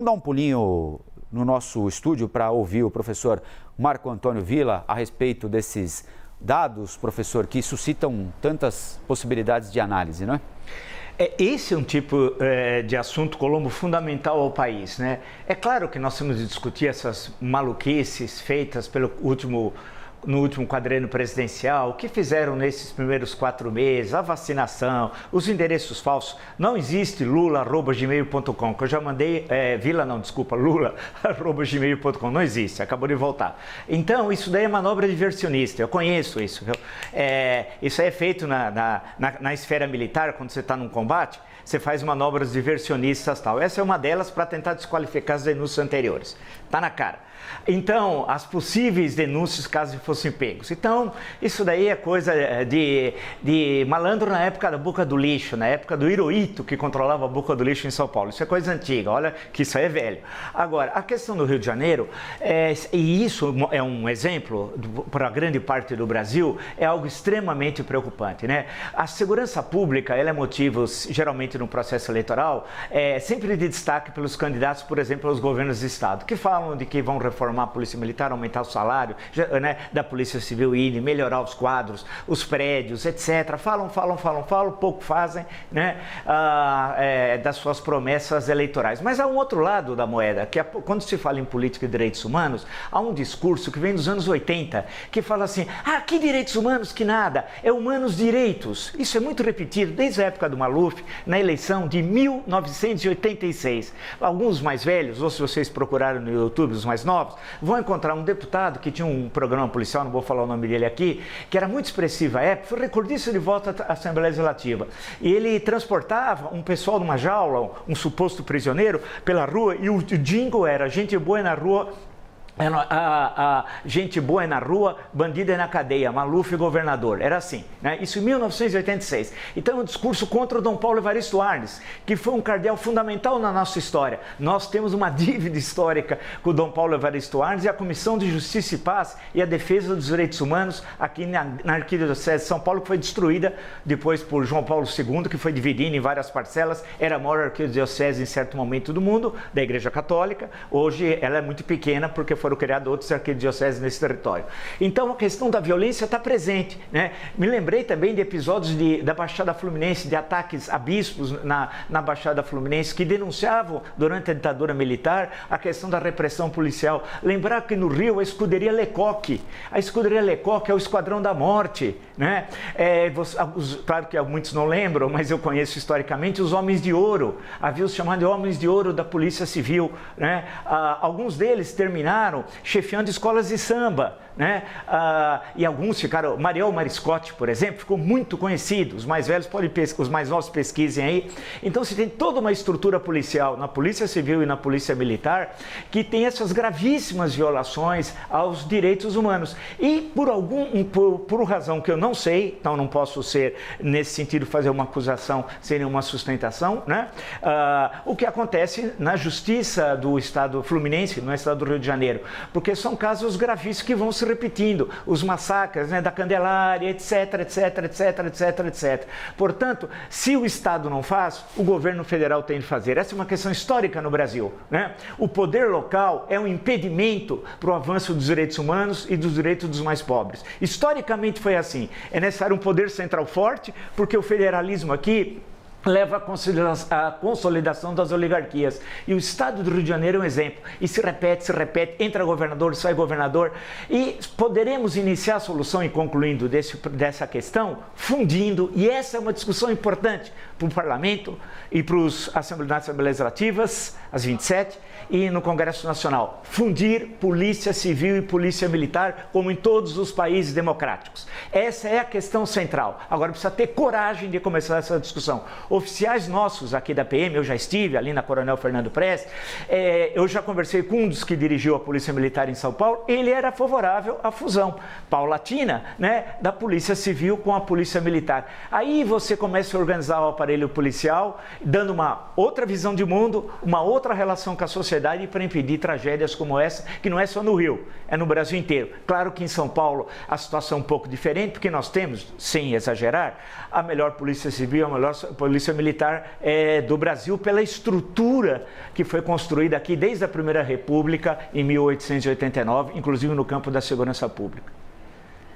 Vamos dar um pulinho no nosso estúdio para ouvir o professor Marco Antônio Villa a respeito desses dados, professor, que suscitam tantas possibilidades de análise, não é? Esse é um tipo de assunto, Colombo, fundamental ao país, né? É claro que nós temos de discutir essas maluquices feitas no último quadrênio presidencial, o que fizeram nesses primeiros 4 meses, a vacinação, os endereços falsos. Não existe lula@gmail.com, que eu já mandei, lula@gmail.com, não existe, acabou de voltar. Então, isso daí é manobra diversionista, eu conheço isso. Isso aí é feito na esfera militar, quando você está num combate, você faz manobras diversionistas e tal. Essa é uma delas para tentar desqualificar as denúncias anteriores. Está na cara. Então, as possíveis denúncias caso fossem pegos. Então, isso daí é coisa de malandro na época da Boca do Lixo, na época do Hirohito, que controlava a Boca do Lixo em São Paulo. Isso é coisa antiga, olha que isso aí é velho. Agora, a questão do Rio de Janeiro, e isso é um exemplo para grande parte do Brasil, é algo extremamente preocupante, né? A segurança pública, ela é motivo, geralmente no processo eleitoral, sempre de destaque pelos candidatos, por exemplo, aos governos de estado, que falam de que vão reformar a Polícia Militar, aumentar o salário, né, da Polícia Civil e melhorar os quadros, os prédios, etc. Falam, pouco fazem, né, das suas promessas eleitorais. Mas há um outro lado da moeda, que quando se fala em política e direitos humanos, há um discurso que vem dos anos 80, que fala assim, que direitos humanos, que nada, é humanos direitos. Isso é muito repetido desde a época do Maluf, na eleição de 1986. Alguns mais velhos, ou se vocês procurarem no YouTube, os mais novos, vão encontrar um deputado que tinha um programa policial, não vou falar o nome dele aqui, que era muito expressivo à época, foi recordista de voto à Assembleia Legislativa. E ele transportava um pessoal numa jaula, um suposto prisioneiro, pela rua, e o jingle era gente boa na rua, gente boa é na rua, bandido é na cadeia, Maluf governador. Era assim, né? Isso em 1986. Então é um discurso contra o Dom Paulo Evaristo Arnes, que foi um cardeal fundamental na nossa história. Nós temos uma dívida histórica com o Dom Paulo Evaristo Arnes e a Comissão de Justiça e Paz e a Defesa dos Direitos Humanos aqui na Arquidiocese de São Paulo, que foi destruída depois por João Paulo II, que foi dividida em várias parcelas. Era a maior arquidiocese em certo momento do mundo, da Igreja Católica. Hoje ela é muito pequena porque foram criados outros arquidioceses nesse território. Então a questão da violência está presente, né? Me lembrei também de episódios da Baixada Fluminense, de ataques a bispos na Baixada Fluminense, que denunciavam durante a ditadura militar a questão da repressão policial. Lembrar que no Rio a escuderia Lecoque é o Esquadrão da Morte, né? Claro que muitos não lembram, mas eu conheço historicamente os Homens de Ouro. Havia os chamados Homens de Ouro da Polícia Civil, né? Alguns deles terminaram chefiando escolas de samba, né? E alguns ficaram, Mariel Mariscotti, por exemplo, ficou muito conhecido, os mais velhos os mais novos pesquisem aí. Então se tem toda uma estrutura policial na Polícia Civil e na Polícia Militar que tem essas gravíssimas violações aos direitos humanos. E por razão que eu não sei, então não posso ser, nesse sentido, fazer uma acusação sem nenhuma sustentação, né? O que acontece na Justiça do Estado Fluminense, no Estado do Rio de Janeiro, porque são casos gravíssimos que vão se repetindo, os massacres, né, da Candelária, etc. Portanto, se o Estado não faz, o governo federal tem de fazer. Essa é uma questão histórica no Brasil, né? O poder local é um impedimento para o avanço dos direitos humanos e dos direitos dos mais pobres. Historicamente foi assim. É necessário um poder central forte, porque o federalismo aqui leva à consolidação das oligarquias. E o Estado do Rio de Janeiro é um exemplo. E se repete, entra governador, sai governador. E poderemos iniciar a solução, e concluindo dessa questão, fundindo, e essa é uma discussão importante para o Parlamento e para as Assembleias Legislativas, as 27, e no Congresso Nacional. Fundir Polícia Civil e Polícia Militar, como em todos os países democráticos. Essa é a questão central. Agora precisa ter coragem de começar essa discussão. Oficiais nossos aqui da PM, eu já estive ali na Coronel Fernando Prestes, eu já conversei com um dos que dirigiu a Polícia Militar em São Paulo, ele era favorável à fusão paulatina, né, da Polícia Civil com a Polícia Militar. Aí você começa a organizar o aparelho policial, dando uma outra visão de mundo, uma outra relação com a sociedade para impedir tragédias como essa, que não é só no Rio, é no Brasil inteiro. Claro que em São Paulo a situação é um pouco diferente, porque nós temos, sem exagerar, a melhor Polícia Civil, a melhor Polícia Polícia Militar do Brasil pela estrutura que foi construída aqui desde a Primeira República em 1889, inclusive no campo da segurança pública.